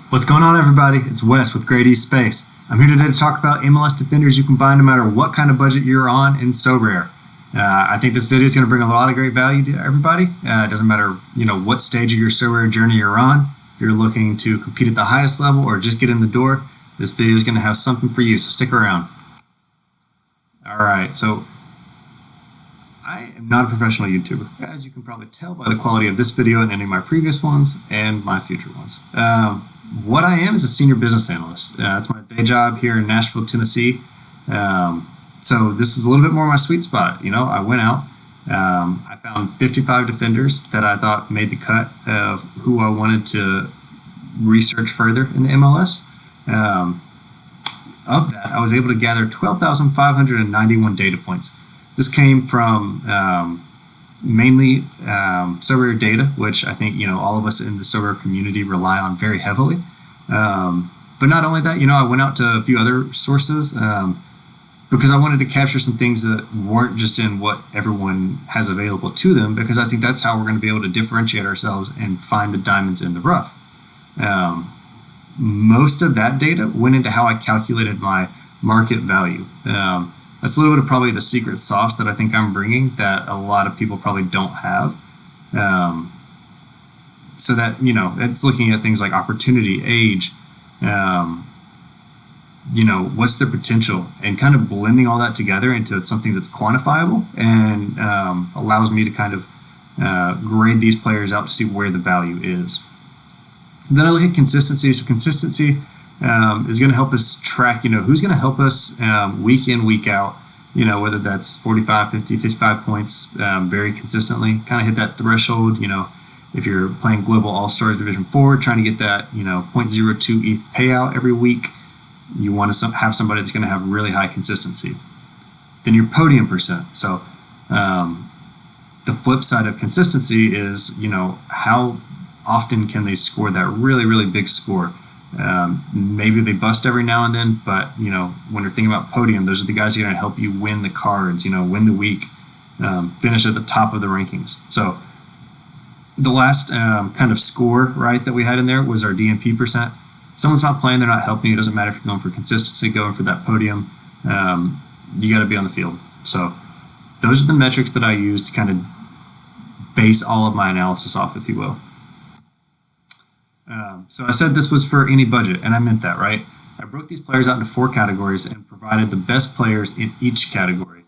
What's going on, everybody? It's Wes with Great East Space. I'm here today to talk about MLS Defenders you can buy no matter what kind of budget you're on in SoRare. I think this video is going to bring a lot of great value to everybody. It doesn't matter, what stage of your SoRare journey you're on. If you're looking to compete at the highest level or just get in the door, this video is going to have something for you, so stick around. Alright, so I am not a professional YouTuber, as you can probably tell by the quality of this video and any of my previous ones and my future ones. What I am is a senior business analyst. That's my day job here in Nashville, Tennessee. So this is a little bit more my sweet spot. I went out, I found 55 defenders that I thought made the cut of who I wanted to research further in the MLS. Of that, I was able to gather 12,591 data points. This came from mainly SoRare data, which I think all of us in the SoRare community rely on very heavily. But not only that, I went out to a few other sources because I wanted to capture some things that weren't just in what everyone has available to them, because I think that's how we're going to be able to differentiate ourselves and find the diamonds in the rough. Most of that data went into how I calculated my market value. That's a little bit of probably the secret sauce that I think I'm bringing that a lot of people probably don't have. So that, it's looking at things like opportunity, age, what's their potential, and kind of blending all that together into something that's quantifiable and allows me to kind of grade these players out to see where the value is. Then I look at consistency. So consistency is going to help us track, who's going to help us week in, week out, whether that's 45, 50, 55 points very consistently, kind of hit that threshold. If you're playing Global All-Stars Division 4, trying to get that, 0.02 ETH payout every week, you want to have somebody that's going to have really high consistency. Then your podium percent. So the flip side of consistency is, how often can they score that really, really big score? Maybe they bust every now and then, but when you're thinking about podium, those are the guys who are going to help you win the cards, win the week, finish at the top of the rankings. So the last kind of score, right, that we had in there was our DMP percent. Someone's not playing, they're not helping. It doesn't matter if you're going for consistency, going for that podium. You got to be on the field. So those are the metrics that I use to kind of base all of my analysis off, if you will. So I said this was for any budget, and I meant that, right? I broke these players out into 4 categories and provided the best players in each category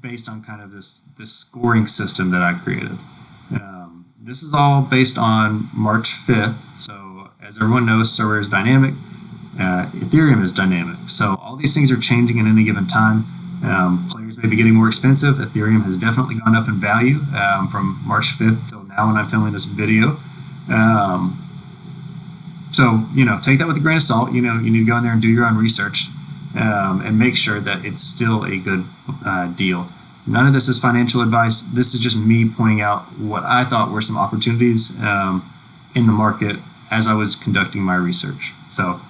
based on kind of this scoring system that I created. This is all based on March 5th. So as everyone knows, SoRare is dynamic. Ethereum is dynamic. So all these things are changing at any given time. Players may be getting more expensive. Ethereum has definitely gone up in value from March 5th till now when I'm filming this video. So, take that with a grain of salt. You need to go in there and do your own research and make sure that it's still a good deal. None of this is financial advice. This is just me pointing out what I thought were some opportunities in the market as I was conducting my research. So,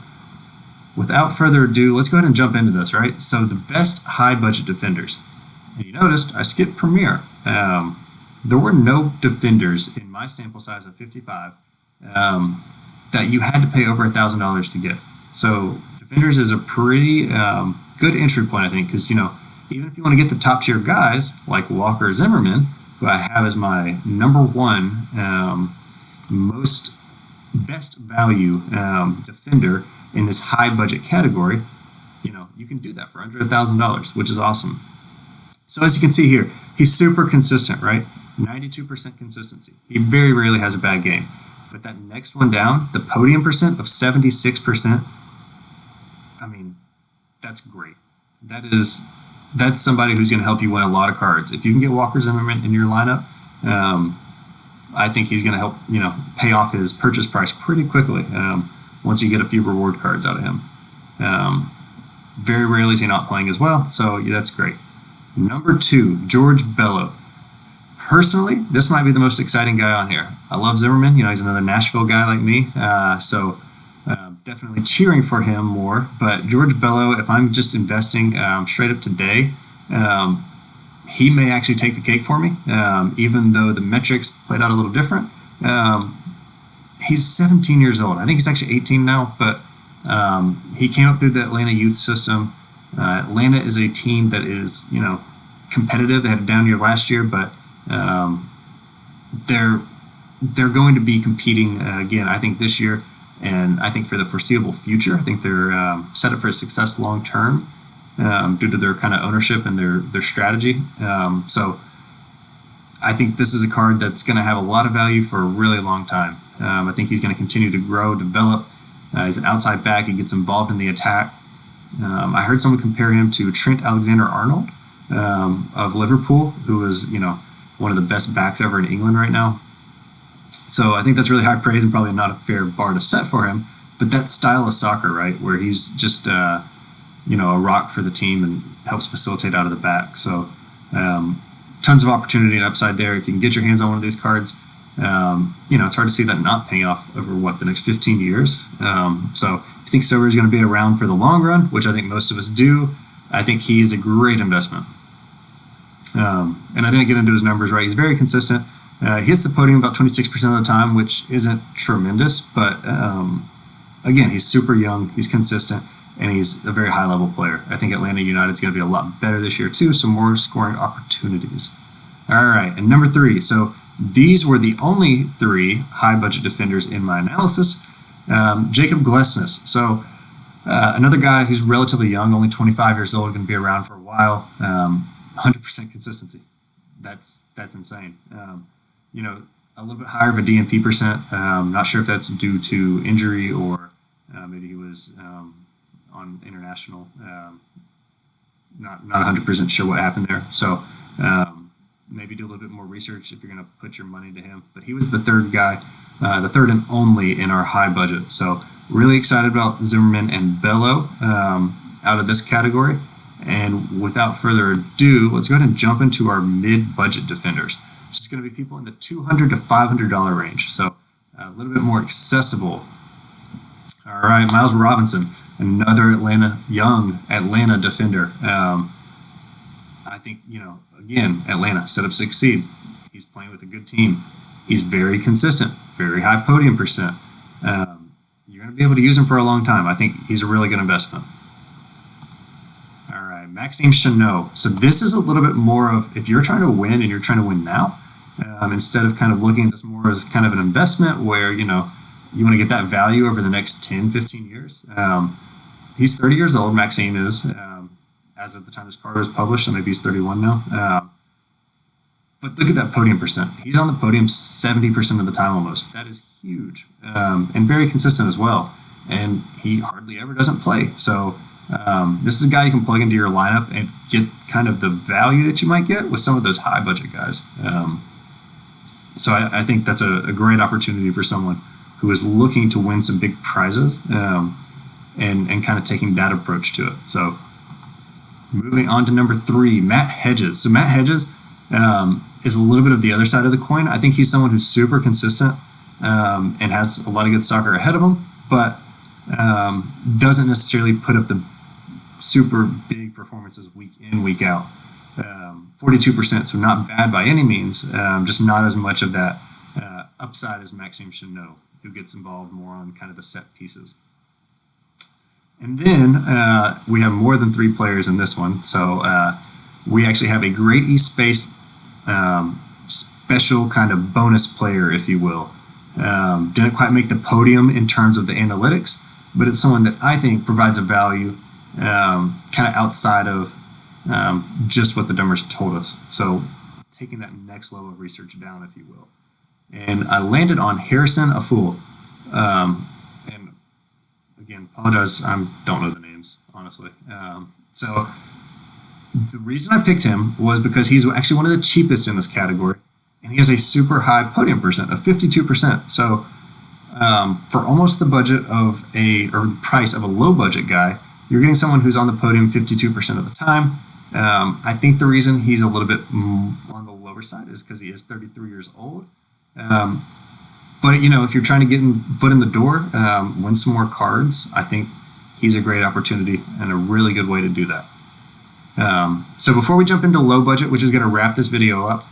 without further ado, let's go ahead and jump into this, right? So, the best high-budget defenders. And you noticed I skipped Premier. There were no defenders in my sample size of 55 that you had to pay over $1,000 to get. So defenders is a pretty good entry point, I think, because even if you want to get the top tier guys like Walker Zimmerman, who I have as my #1 most best value defender in this high budget category, you can do that for under $1,000, which is awesome. So as you can see here, he's super consistent, right? 92% consistency. He very rarely has a bad game. But that next one down, the podium percent of 76%, I mean, that's great. That's somebody who's going to help you win a lot of cards. If you can get Walker Zimmerman in your lineup, I think he's going to help, pay off his purchase price pretty quickly once you get a few reward cards out of him. Very rarely is he not playing as well, so yeah, that's great. Number 2, George Bello. Personally, this might be the most exciting guy on here. I love Zimmerman. He's another Nashville guy like me. So definitely cheering for him more. But George Bello, if I'm just investing straight up today, he may actually take the cake for me, even though the metrics played out a little different. he's 17 years old. I think he's actually 18 now, but he came up through the Atlanta youth system. Atlanta is a team that is, competitive. They had a down year last year, but they're going to be competing again, I think, this year, and I think for the foreseeable future. I think they're set up for success long term due to their kind of ownership and their strategy. So I think this is a card that's going to have a lot of value for a really long time. I think he's going to continue to grow, develop. He's an outside back. He gets involved in the attack. I heard someone compare him to Trent Alexander-Arnold of Liverpool, who is, one of the best backs ever in England right now. So I think that's really high praise and probably not a fair bar to set for him. But that style of soccer, right, where he's just, a rock for the team and helps facilitate out of the back. So tons of opportunity and upside there. If you can get your hands on one of these cards, it's hard to see that not paying off over, the next 15 years. So if you think SoRare is going to be around for the long run, which I think most of us do, I think he is a great investment. And I didn't get into his numbers, right? He's very consistent. He hits the podium about 26% of the time, which isn't tremendous, but again, he's super young, he's consistent, and he's a very high-level player. I think Atlanta United is going to be a lot better this year, too, so more scoring opportunities. All right, and number 3. So these were the only 3 high-budget defenders in my analysis. Jacob Glassness. So another guy who's relatively young, only 25 years old, going to be around for a while. 100% consistency. That's insane. A little bit higher of a DNP percent. Not sure if that's due to injury or maybe he was on international. Not 100% sure what happened there. So maybe do a little bit more research if you're going to put your money to him. But he was the third guy, the third and only in our high budget. So really excited about Zimmerman and Bello out of this category. And without further ado, let's go ahead and jump into our mid-budget defenders. This is going to be people in the $200 to $500 range, so a little bit more accessible. All right, Miles Robinson, another young Atlanta defender. I think, again, Atlanta set up to succeed. He's playing with a good team. He's very consistent, very high podium percent. You're going to be able to use him for a long time. I think he's a really good investment. Maxime Chanot. So this is a little bit more of, if you're trying to win and you're trying to win now, instead of kind of looking at this more as kind of an investment where, you want to get that value over the next 10, 15 years. He's 30 years old, Maxime is, as of the time this card was published, so maybe he's 31 now. But look at that podium percent. He's on the podium 70% of the time almost. That is huge, and very consistent as well. And he hardly ever doesn't play. So this is a guy you can plug into your lineup and get kind of the value that you might get with some of those high budget guys. So I think that's a great opportunity for someone who is looking to win some big prizes and kind of taking that approach to it. So moving on to number 3, Matt Hedges. So Matt Hedges is a little bit of the other side of the coin. I think he's someone who's super consistent and has a lot of good soccer ahead of him, but doesn't necessarily put up the super big performances week in, week out. 42%, so not bad by any means, just not as much of that upside as Maxime Chanot, who gets involved more on kind of the set pieces. And then we have more than 3 players in this one, so we actually have a Great East Space special kind of bonus player, if you will. Didn't quite make the podium in terms of the analytics, but it's someone that I think provides a value kind of outside of just what the numbers told us. So taking that next level of research down, if you will. And I landed on Harrison Aful. And again, apologize, I don't know the names, honestly. So the reason I picked him was because he's actually one of the cheapest in this category. And he has a super high podium percent of 52%. So for almost the budget of or price of a low budget guy, you're getting someone who's on the podium 52% of the time. I think the reason he's a little bit on the lower side is because he is 33 years old. But, if you're trying to get foot in the door, win some more cards, I think he's a great opportunity and a really good way to do that. So before we jump into low budget, which is going to wrap this video up,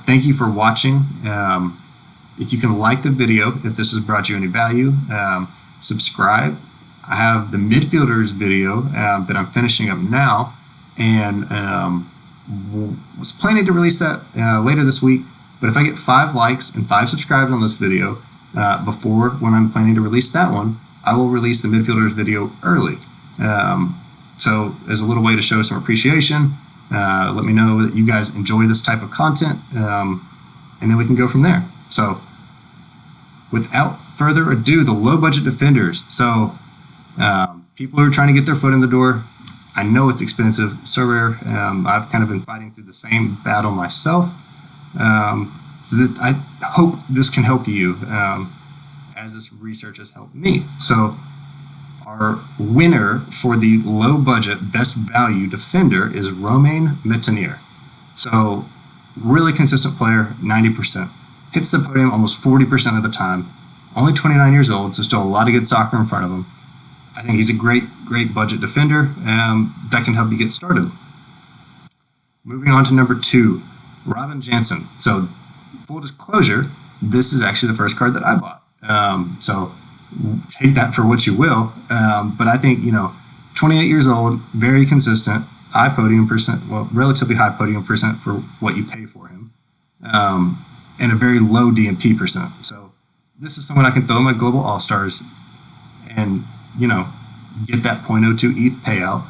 thank you for watching. if you can like the video, if this has brought you any value, subscribe. I have the midfielders video that I'm finishing up now, and was planning to release that later this week. But if I get 5 likes and 5 subscribes on this video before when I'm planning to release that one, I will release the midfielders video early. So as a little way to show some appreciation, let me know that you guys enjoy this type of content, and then we can go from there. So without further ado, the low budget defenders. So people who are trying to get their foot in the door, I know it's expensive. SoRare, I've kind of been fighting through the same battle myself. So that I hope this can help you as this research has helped me. So our winner for the low budget best value defender is Romain Mettener. So really consistent player, 90%. Hits the podium almost 40% of the time. Only 29 years old, so still a lot of good soccer in front of him. I think he's a great budget defender that can help you get started. Moving on to number 2, Robin Jansen. So full disclosure, this is actually the first card that I bought. So take that for what you will. But I think, 28 years old, very consistent, high podium percent, well, relatively high podium percent for what you pay for him, and a very low DMP percent. So this is someone I can throw in my Global All-Stars and, get that .02 ETH payout.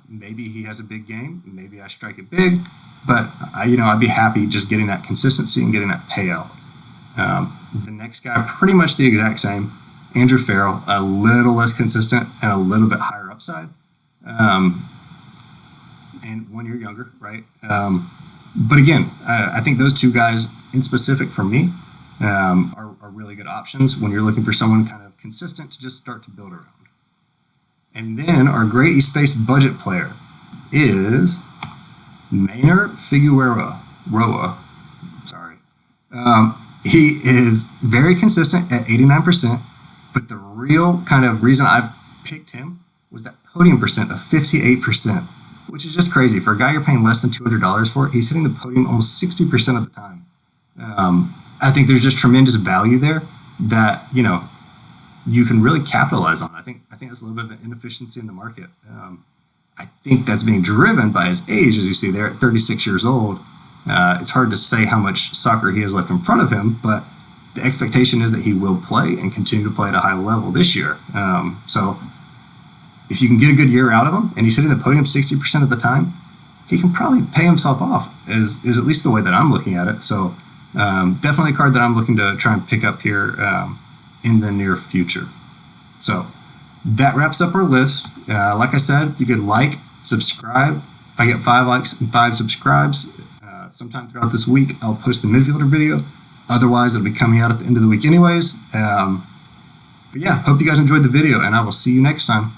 Maybe he has a big game. Maybe I strike it big. But, I'd be happy just getting that consistency and getting that payout. The next guy, pretty much the exact same. Andrew Farrell, a little less consistent and a little bit higher upside. And 1 year younger, right? But again, I think those 2 guys in specific for me are really good options when you're looking for someone kind of consistent to just start to build around. And then our Great East Space budget player is Maynard Figueroa. Sorry. He is very consistent at 89%, but the real kind of reason I picked him was that podium percent of 58%, which is just crazy. For a guy you're paying less than $200 for, he's hitting the podium almost 60% of the time. I think there's just tremendous value there that, you can really capitalize on. I think that's a little bit of an inefficiency in the market. I think that's being driven by his age, as you see there at 36 years old. It's hard to say how much soccer he has left in front of him, but the expectation is that he will play and continue to play at a high level this year. So if you can get a good year out of him and he's hitting the podium 60% of the time, he can probably pay himself off, is at least the way that I'm looking at it. So definitely a card that I'm looking to try and pick up here in the near future. So that wraps up our list. Like I said, if you could subscribe. If I get 5 likes and 5 subscribes, sometime throughout this week, I'll post the midfielder video. Otherwise, it'll be coming out at the end of the week anyways. But yeah, hope you guys enjoyed the video, and I will see you next time.